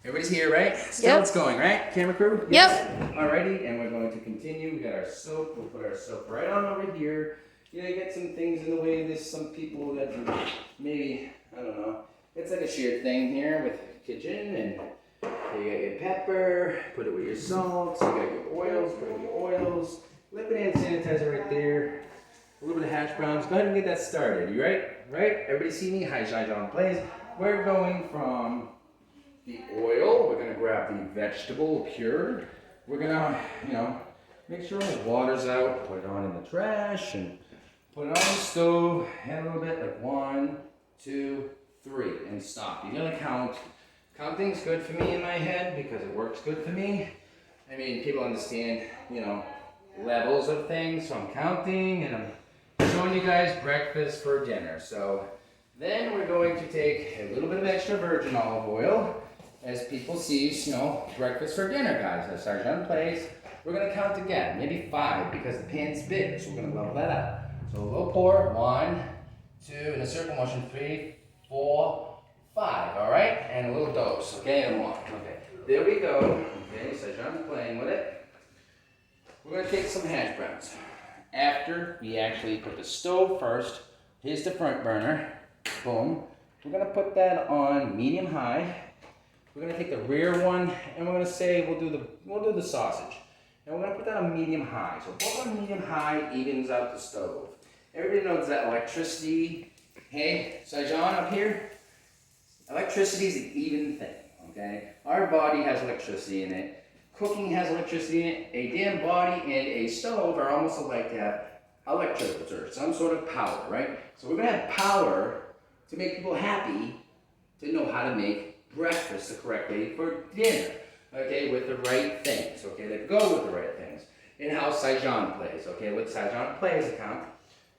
Everybody's here, right? Still it's going, right? Camera crew? Yep. Alrighty, and we're going to continue. We got our soap. We'll put our soap right on over here. You know, you get some things in the way. There's some people that maybe, I don't know. It's like a shared thing here with kitchen, and you got your pepper, put it with your salt. You got your oils, put it with your oils. Liquid hand sanitizer right there. A little bit of hash browns. Go ahead and get that started. You right? Right? Everybody see me? Hi, Saigonplays. We're going from the oil. We're gonna grab the vegetable pure. We're gonna, make sure the water's out. Put it on in the trash and put it on the stove. Add a little bit, like 1, 2, 3, and stop. You're gonna count. Counting's good for me in my head because it works good for me. I mean, people understand, levels of things. So I'm counting and I'm showing you guys breakfast for dinner. So then we're going to take a little bit of extra virgin olive oil. As people see, breakfast for dinner, guys. As Saigonplays, we're gonna count again, maybe 5 because the pan's big, so we're gonna level that out. So a little pour, 1, 2, in a circle motion, 3, 4, 5, all right? And a little dose, okay, and 1. Okay, there we go. Okay, Saigon's playing with it. We're gonna take some hash browns. After we actually put the stove first, here's the front burner, boom. We're gonna put that on medium high. We're gonna take the rear one and we're gonna say we'll do the sausage. And we're gonna put that on medium high. So both on medium high evens out the stove. Everybody knows that electricity, hey, Saigon up here, electricity is an even thing, okay? Our body has electricity in it. Cooking has electricity in it. A damn body and a stove are almost alike to have electrodes or some sort of power, right? So we're gonna have power to make people happy to know how to make breakfast the correct way for dinner, okay, with the right things, okay, that go with the right things. In how Saigonplays, okay, with Saigonplays account,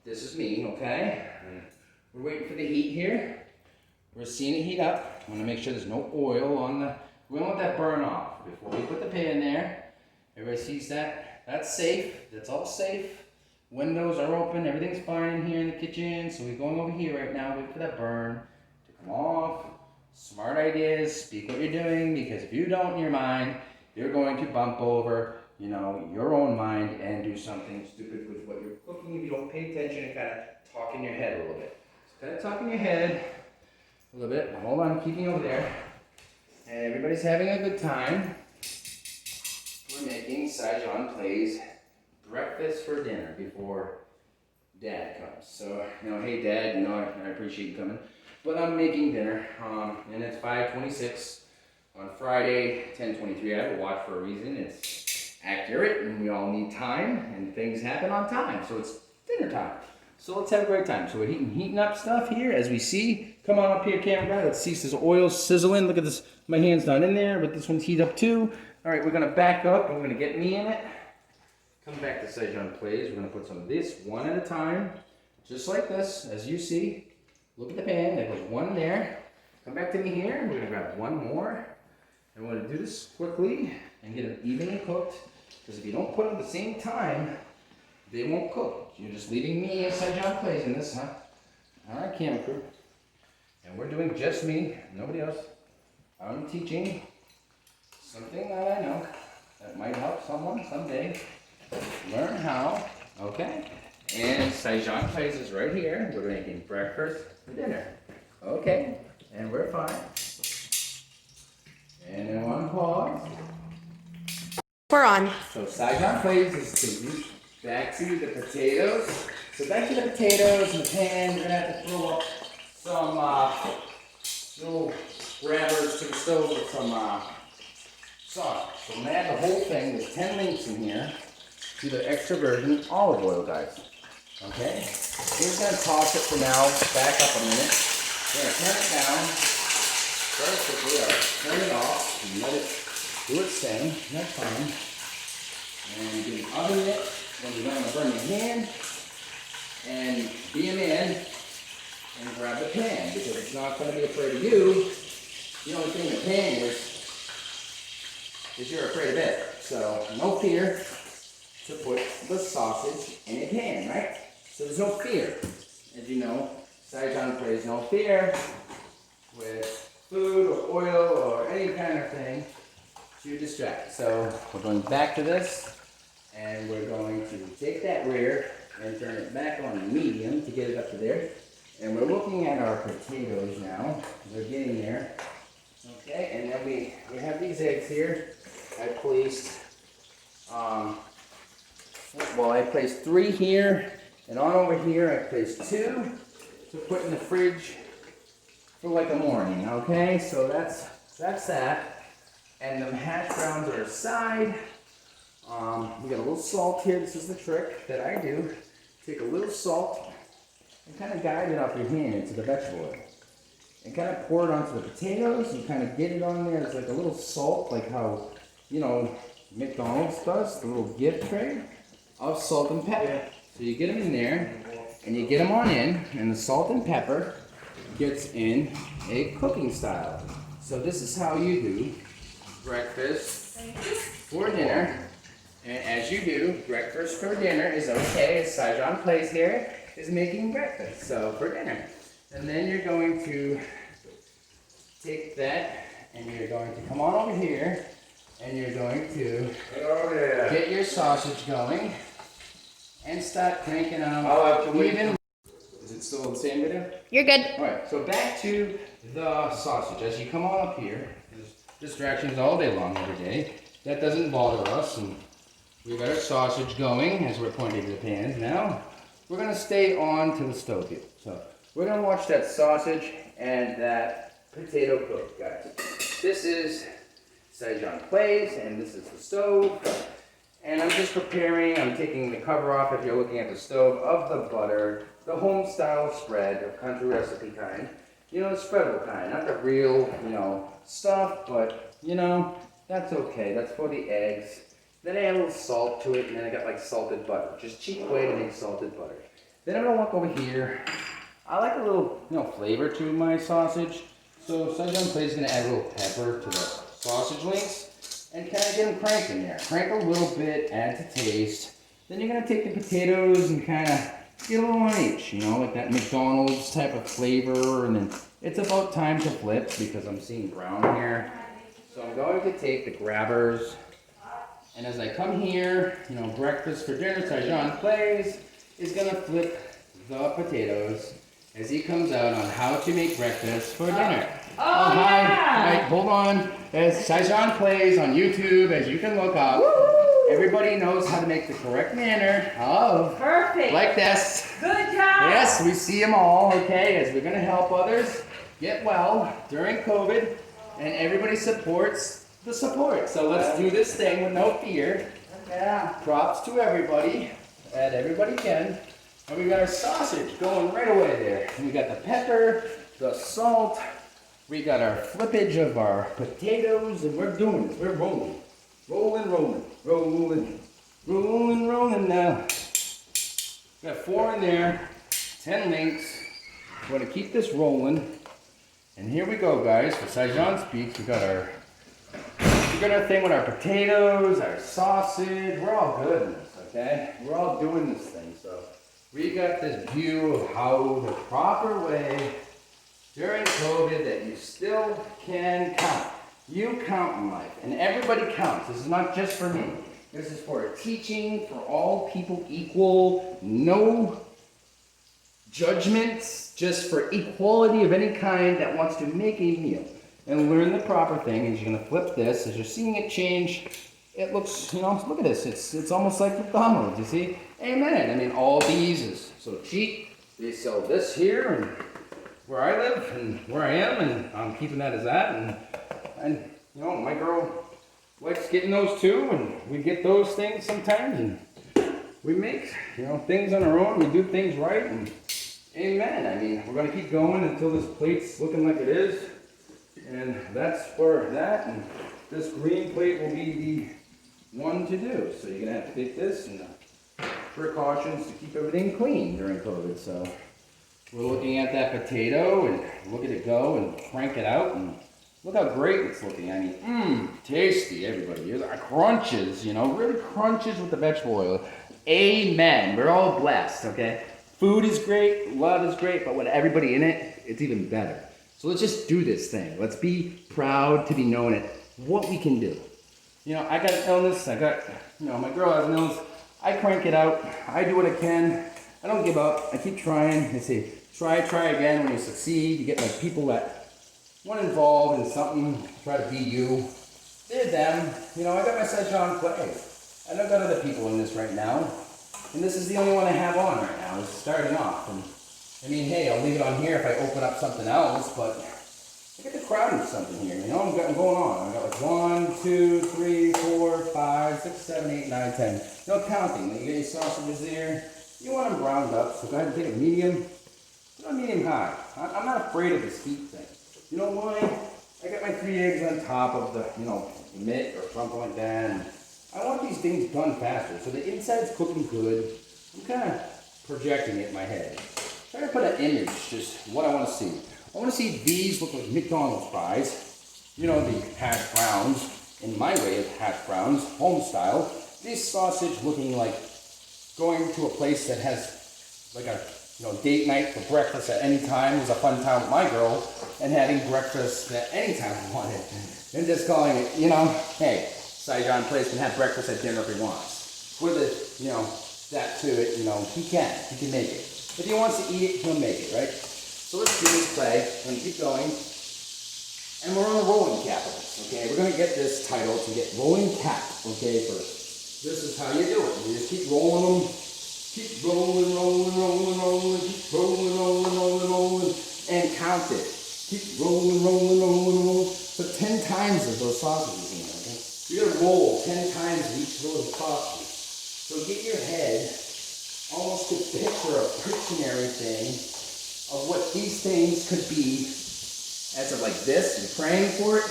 this is me, okay, and we're waiting for the heat here. We're seeing it heat up. I want to make sure there's no oil on the, we don't want that burn off before we put the pan there. Everybody sees that? That's safe, that's all safe. Windows are open, everything's fine in here in the kitchen, so we're going over here right now, wait for that burn to come off. Smart ideas, speak what you're doing, because if you don't in your mind, you're going to bump over, your own mind and do something stupid with what you're cooking if you don't pay attention and kind of talk in your head a little bit. So kind of talk in your head a little bit. Hold on, keeping over there. And everybody's having a good time. We're making Saigonplays breakfast for dinner before Dad comes. So, hey Dad, I appreciate you coming. But I'm making dinner, and it's 5:26 on Friday, 10:23. I have a watch for a reason. It's accurate, and we all need time, and things happen on time. So it's dinner time. So let's have a great time. So we're heating up stuff here, as we see. Come on up here, camera guy. Let's see this oil sizzling. Look at this. My hand's not in there, but this one's heat up too. All right, we're gonna back up, and we're gonna get me in it. Come back to Saigonplays. We're gonna put some of this one at a time, just like this, as you see. Look at the pan, there goes one there. Come back to me here, we're gonna grab one more. And we're gonna do this quickly and get it evenly cooked. Because if you don't put them at the same time, they won't cook. You're just leaving me and Saigonplays in this, huh? All right, camera crew. And we're doing just me, nobody else. I'm teaching something that I know that might help someone someday learn how, okay? And Saigonplays is right here. We're making breakfast for dinner. Okay, and we're fine. And then one pause. We're on. So Saigonplays is back to the potatoes. So back to the potatoes in the pan. We're gonna have to throw up some little grabbers to the stove with some sauce. So I'm gonna add the whole thing. There's 10 links in here to the extra virgin olive oil, guys. Okay, we're just going to toss it for now, back up a minute. We're going to turn it down very quickly, or turn it off, and let it do its thing. That's fine. And you can oven it when you don't want to burn your hand, and be a man and grab the pan, because it's not going to be afraid of you. The only thing the pan is you're afraid of it. So, no fear to put the sausage in a pan, right? So there's no fear. As you know, Saigonplays no fear with food or oil or any kind our thing to distract. So we're going back to this, and we're going to take that rear and turn it back on medium to get it up to there. And we're looking at our potatoes now. They're getting there. Okay, and then we have these eggs here. I placed, I placed 3 here, and on over here I placed 2 to put in the fridge for like a morning. Okay, so that's that. And the hash browns are aside. We got a little salt here. This is the trick that I do. Take a little salt and kind of guide it off your hand into the vegetable oil. And kind of pour it onto the potatoes and kind of get it on there. It's like a little salt, like how, you know, McDonald's does, the little gift tray of salt and pepper. Yeah. So you get them in there and you get them on in, and the salt and pepper gets in a cooking style. So this is how you do breakfast for dinner. And as you do, breakfast for dinner is okay, as Saigonplays here is making breakfast, so for dinner. And then you're going to take that and you're going to come on over here and you're going to get your sausage going and start cranking out even. Is it still the same video? You're good. Alright, so back to the sausage. As you come on up here, there's distractions all day long every day. That doesn't bother us, and we've got our sausage going as we're pointing to the pans now. We're going to stay on to the stove here. So we're going to watch that sausage and that potato cook, guys. This is Saigonplays, and this is the stove. And I'm just preparing, I'm taking the cover off, if you're looking at the stove, of the butter, the home style spread, of country recipe kind. You know, the spreadable kind, not the real, you know, stuff, but, you know, that's okay. That's for the eggs. Then I add a little salt to it, and then I got like salted butter. Just cheap way to make salted butter. Then I'm gonna walk over here. I like a little, you know, flavor to my sausage. So Saigonplays is gonna add a little pepper to the sausage links and kind of get them cranking there. Crank a little bit, add to taste. Then you're gonna take the potatoes and kind of get a little on each, you know, like that McDonald's type of flavor. And then it's about time to flip because I'm seeing brown here. So I'm going to take the grabbers. And as I come here, you know, breakfast for dinner, Saigonplays is gonna flip the potatoes as he comes out on how to make breakfast for dinner. Hi. Yeah. Right, hold on. As Saigonplays on YouTube, as you can look up, everybody knows how to make the correct manner of Perfect. like this. Good job. Yes, we see them all, okay, as we're gonna help others get well during COVID, and everybody supports the support. So let's do this thing with no fear. Yeah. Props to everybody, and everybody can. And we got our sausage going right away there. And we got the pepper, the salt, we got our flippage of our potatoes, and we're doing this. We're rolling. Rolling now. We got 4 in there, 10 links. We're gonna keep this rolling. And here we go, guys. For Saigon Speaks, we got our thing with our potatoes, our sausage. We're all good in this, okay? We're all doing this thing. So we got this view of how the proper way during COVID that you still can count. You count in life, and everybody counts. This is not just for me. This is for teaching, for all people equal, no judgments, just for equality of any kind that wants to make a meal and learn the proper thing. And you're gonna flip this as you're seeing it change. It looks, you know, look at this. It's almost like McDonald's, you see? Amen. I mean, all these is so cheap. They sell this here, and where I live and where I am, and I'm keeping that as that. And you know, my girl likes getting those too, and we get those things sometimes, and we make, you know, things on our own. We do things right, and amen. I mean, we're gonna keep going until this plate's looking like it is, and that's for that. And this green plate will be the one to do. So you're gonna have to take this and precautions to keep everything clean during COVID. So we're looking at that potato and look at it go and crank it out, and look how great it's looking. I mean, tasty, everybody. It crunches, you know, really crunches with the vegetable oil. Amen. We're all blessed, okay? Food is great, love is great, but with everybody in it, it's even better. So let's just do this thing. Let's be proud to be known at what we can do. You know, I got an illness, my girl has an illness. I crank it out. I do what I can. I don't give up. I keep trying. They say, try again. When you succeed, you get like people that want involved in something, try to be you. They're them. You know, I got my Saigonplays. And I've got other people in this right now. And this is the only one I have on right now. It's starting off. And I mean, hey, I'll leave it on here if I open up something else, but I get the crowd into something here. You know, I'm going on. I got like 1, 2, 3, 4, 5, 6, 7, 8, 9, 10. No counting. You get your sausages there. You want them browned up, so go ahead and take a medium. Put on medium high. I'm not afraid of this heat thing. You know why? I got my 3 eggs on top of the, mitt or something like that. And I want these things done faster. So the inside's cooking good. I'm kind of projecting it in my head. Try to put an image, just what I want to see. I want to see these look like McDonald's fries. You know, the hash browns, in my way of hash browns, home style. This sausage looking like going to a place that has like a date night for breakfast at any time. It was a fun time with my girl, and having breakfast at any time I wanted. And just calling it, hey, Saigonplays can have breakfast at dinner if he wants. With it, that to it, he can make it. If he wants to eat it, he'll make it, right? So let's do this play and keep going. And we're on the rolling capitals, okay? We're gonna get this title to get rolling cap, okay, first. This is how you do it. You just keep rolling them. Keep rolling, keep rolling, and count it. Keep rolling. So 10 times of those sausages in there, okay? You're gonna roll 10 times of each of those sausages. So get your head almost to picture a Pictionary thing of what these things could be as of like this, you're praying for it,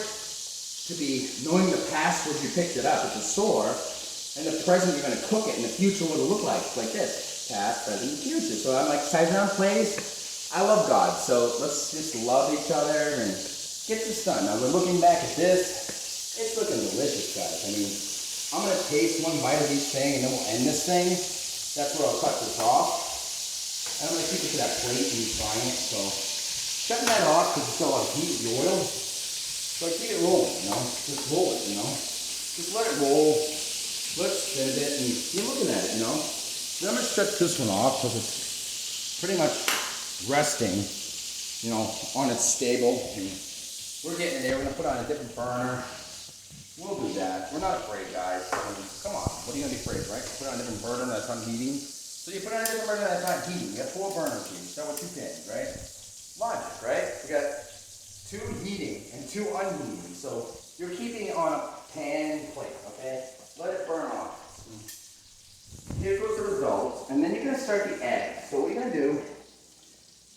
to be knowing the past where you picked it up at the store, and the present you're going to cook it, and the future what it'll look like this. Past, present, and future. So I'm like, Saigonplays, I love God, so let's just love each other and get this done. Now we're looking back at this, it's looking delicious, guys. I mean, I'm going to taste one bite of each thing, and then we'll end this thing. That's where I'll cut this off. And I'm going to keep it to that plate and frying it, so shutting that off because it's got a lot of heat in the oil. So I keep it rolling, just roll it, just let it roll. Let's spin it, and you're looking at it, Then I'm going to shut this one off because it's pretty much resting, on its stable. And we're getting there. We're going to put on a different burner. We'll do that. We're not afraid, guys. Come on. What are you going to be afraid, right? Put on a different burner that's unheating. So you put on a different burner that's not heating. You got 4 burners here. You start with 2 pans, right? Logic, right? You got 2 heating and 2 unheating. So you're keeping it on a pan plate, okay? Let it burn off. Here goes the results. And then you're going to start the eggs. So what you're going to do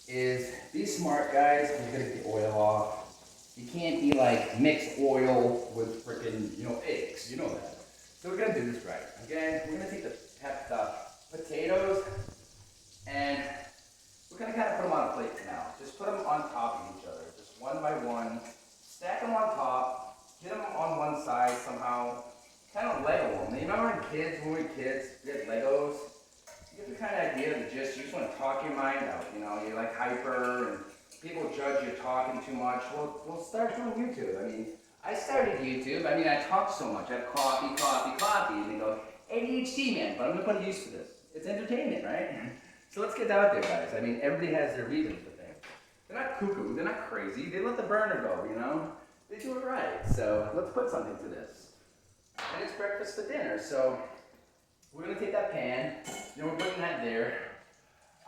is be smart, guys. You're going to get the oil off. You can't be like mixed oil with freaking, eggs. You know that. So we're going to do this right, okay? We're going to take the potatoes and we're going to kind of put them on a plate now. Just put them on top of each other, just one by one. Stack them on top, get them on one side somehow. Kind of Lego them. You remember when we were kids, we had Legos? You get the kind of idea of the gist. You just want to talk your mind out, You're like hyper and people judge you talking too much. Well, we'll start doing YouTube. I mean, I started YouTube. I mean, I talk so much. I have coffee. And they go, ADHD, man. But I'm going to put a use for this. It's entertainment, right? So let's get out there, guys. I mean, everybody has their reasons for things. They're not cuckoo. They're not crazy. They let the burner go, They do it right. So let's put something to this. And it's breakfast for dinner. So we're going to take that pan. We're putting that there.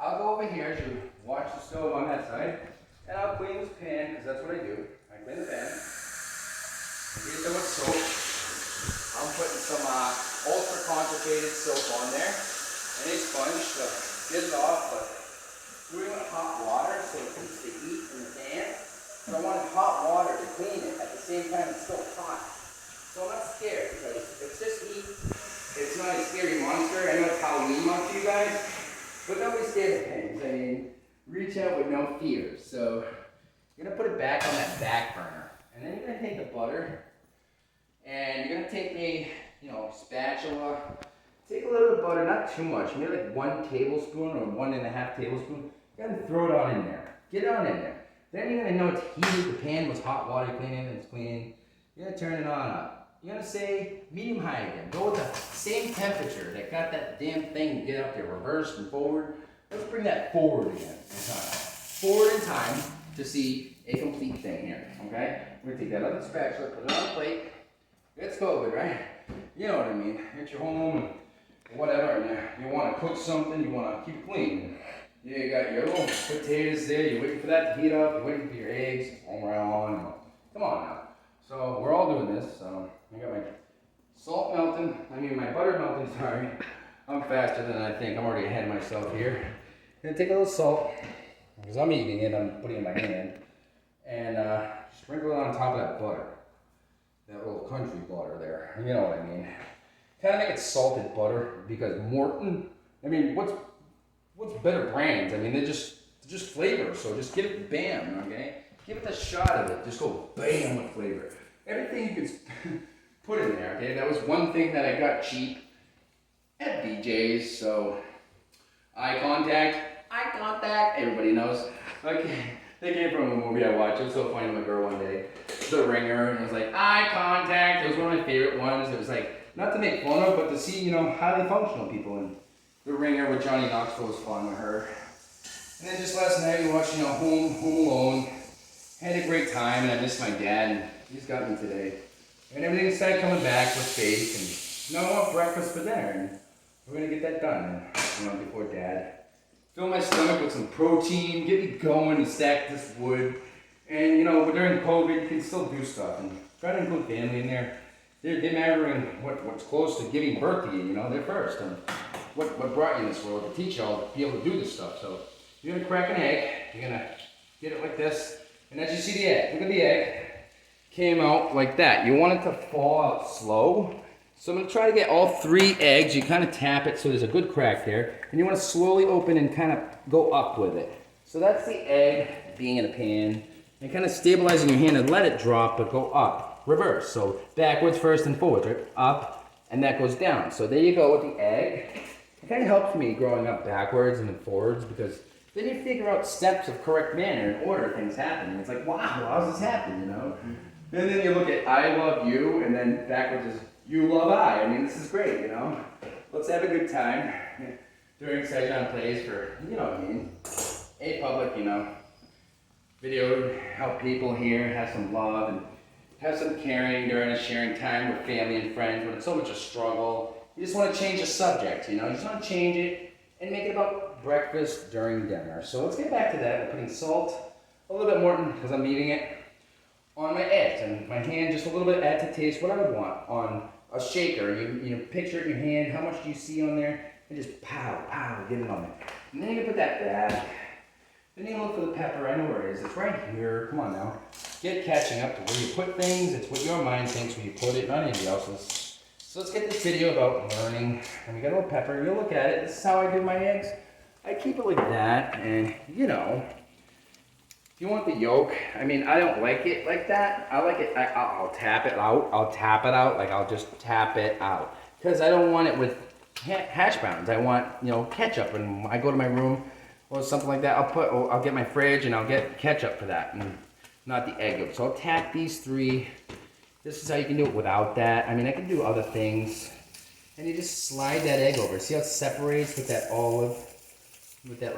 I'll go over here as you watch the stove on that side. And I'll clean this pan, because that's what I do. I clean the pan. Get it with soap. I'm putting some ultra concentrated soap on there. And a sponge to get it off, but we're doing hot water so it keeps the heat in the pan. So I want hot water to clean it at the same time it's still hot. So I'm not scared, because it's just heat. It's not a scary monster. I know it's Halloween month for you guys, but nobody's scared of things. I mean, reach out with no fear. So you're going to put it back on that back burner. And then you're going to take the butter, and you're going to take a, spatula. Take a little bit of butter, not too much, maybe like 1 tablespoon or 1.5 tablespoons. You're going to throw it on in there. Get it on in there. Then you're going to know it's heated. The pan was hot water cleaning, and it's cleaning. You're gonna turn it on up. You're gonna say medium high again. Go with the same temperature that got that damn thing to get up there, reversed and forward. Let's bring that forward again. Forward in time to see a complete thing here, okay? We're gonna take that other spatula, put it on the plate. It's COVID, right? You know what I mean. At your home and whatever, and you wanna cook something, you wanna keep it clean. Yeah, you got your little potatoes there, you're waiting for that to heat up, you're waiting for your eggs, right on. Come on now. So we're all doing this. I got my salt melting, my butter melting, sorry. I'm faster than I think, I'm already ahead of myself here. Gonna take a little salt, because I'm eating it, I'm putting it in my hand, and sprinkle it on top of that butter. That little country butter there, you know what I mean. Kind of make it salted butter, because Morton, what's better brands? They're just flavor, so just give it bam, okay? Give it a shot of it, just go bam with flavor. Everything you can put in there, okay? That was one thing that I got cheap at BJ's, so eye contact, everybody knows. Okay, they came from a movie I watched. It was so funny to my girl one day. The Ringer, and it was like, eye contact. It was one of my favorite ones. It was like, not to make fun of, but to see, highly functional people. And The Ringer with Johnny Knoxville was fun with her. And then just last night we watched, Home Alone. Had a great time, and I missed my dad, and he's got me today. And everything started coming back with faith, and I want breakfast for dinner, and we're gonna get that done, before Dad. Fill my stomach with some protein, get me going, and stack this wood. And during COVID, you can still do stuff, and try to include family in there. They're measuring what's close to giving birth to you, they're first, and what brought you in this world to teach y'all to be able to do this stuff. So you're gonna crack an egg, you're gonna get it like this, and as you see the egg, look at the egg, came out like that. You want it to fall out slow. So I'm gonna try to get all 3 eggs. You kind of tap it so there's a good crack there. And you wanna slowly open and kind of go up with it. So that's the egg being in a pan. And kind of stabilizing your hand and let it drop, but go up. Reverse, so backwards first and forwards, right? Up, and that goes down. So there you go with the egg. It kind of helps me growing up backwards and then forwards, because then you figure out steps of correct manner and order things happen. And it's like, wow, how's this happen, And then you look at I love you, and then backwards is you love I. This is great, Let's have a good time during Saigonplays for, a public, video, help people here, have some love, and have some caring during a sharing time with family and friends when it's so much a struggle. You just want to change the subject, You just want to change it and make it about breakfast during dinner. So let's get back to that. We're putting salt, a little bit more, because I'm eating it, on my eggs, and my hand just a little bit add to taste what I would want on a shaker. You picture it in your hand, how much do you see on there, and just pow, get it on there. And then you can put that back. Then you look for the pepper, I know where it is, it's right here, come on now. Get catching up to where you put things, it's what your mind thinks when you put it, not anybody else's. So let's get this video about learning. And we got a little pepper, you'll look at it, this is how I do my eggs. I keep it like that, and if you want the yolk, I don't like it like that. I like it, I'll tap it out. Like I'll just tap it out. Because I don't want it with hash browns. I want, ketchup. And when I go to my room or something like that, I'll get my fridge and I'll get ketchup for that. And not the egg yolk. So I'll tap these 3. This is how you can do it without that. I can do other things. And you just slide that egg over. See how it separates with that olive, with that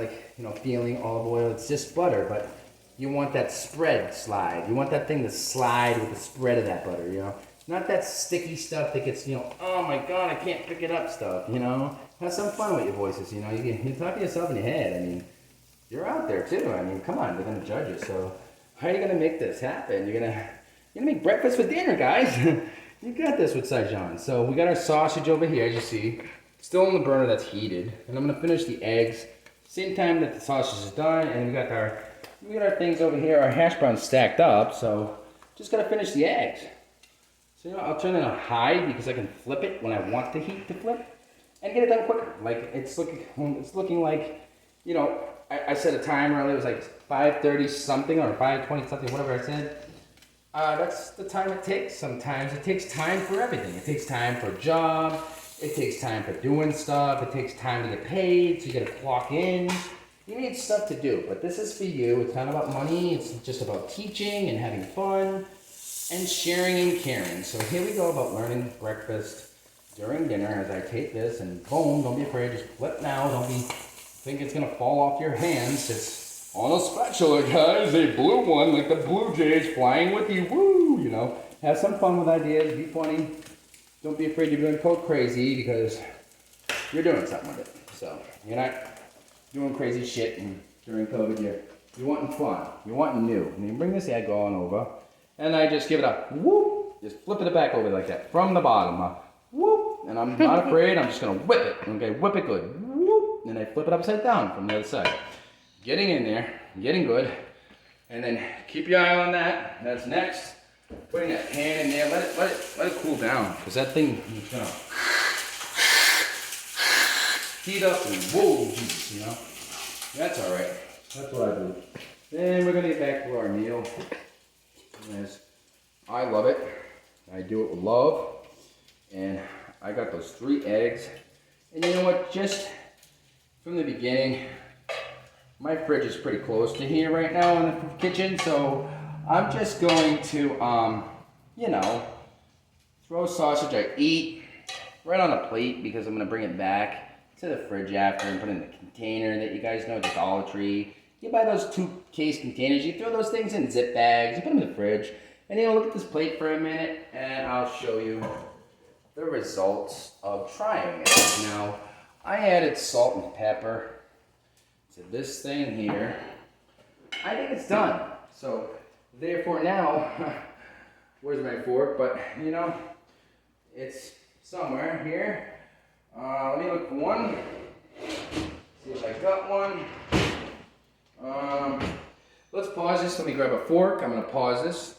feeling olive oil. It's just butter, but you want that spread slide. You want that thing to slide with the spread of that butter, Not that sticky stuff that gets, oh my God, I can't pick it up stuff, Have some fun with your voices, You talk to yourself in your head. You're out there too. Come on, they're gonna judge you. So how are you gonna make this happen? You're gonna make breakfast for dinner, guys. You got this with Saigon. So we got our sausage over here, as you see. Still in the burner that's heated. And I'm gonna finish the eggs. Same time that the sausage is done, and we got our things over here, our hash browns stacked up, so just gotta finish the eggs. So I'll turn it on high because I can flip it when I want the heat to flip and get it done quicker. Like it's looking like, I set a timer earlier, it was like 5:30 something or 5:20 something, whatever I said. That's the time it takes sometimes. It takes time for everything. It takes time for a job, it takes time for doing stuff, it takes time to get paid, so you gotta clock in. You need stuff to do, but this is for you. It's not about money. It's just about teaching and having fun. and sharing and caring. So here we go about learning breakfast during dinner as I take this and boom, don't be afraid, just flip now. Don't think it's gonna fall off your hands. It's on a spatula, guys, a blue one like the Blue Jays flying with you, woo, you know. Have some fun with ideas, be funny. Don't be afraid to go crazy because you're doing something with it. So you're not doing crazy shit and during COVID, you're wanting fun, you're wanting new. And you bring this egg on over, and I just give it a whoop, just flipping it back over like that from the bottom, whoop, and I'm not afraid, I'm just gonna whip it, okay, whip it good, whoop, and I flip it upside down from the other side. Getting in there, getting good, and then keep your eye on that. That's next. Putting that pan in there, let it cool down, because that thing is gonna heat up and whoa, Jesus, you know. That's all right. That's what I do. Then we're gonna get back to our meal. As I love it, I do it with love, and I got those 3 eggs. And you know what? Just from the beginning, my fridge is pretty close to here right now in the kitchen, so I'm just going to, you know, throw sausage I eat right on a plate because I'm going to bring it back to the fridge after and put it in the container that you guys know, the Dollar Tree. You buy those 2-case containers, you throw those things in zip bags, you put them in the fridge, and you know, look at this plate for a minute, and I'll show you the results of trying it. Now, I added salt and pepper to this thing here. I think it's done. So, therefore now, where's my fork? But, you know, it's somewhere here. Let me look for one. See if I got one. Let's pause this. Let me grab a fork. I'm going to pause this.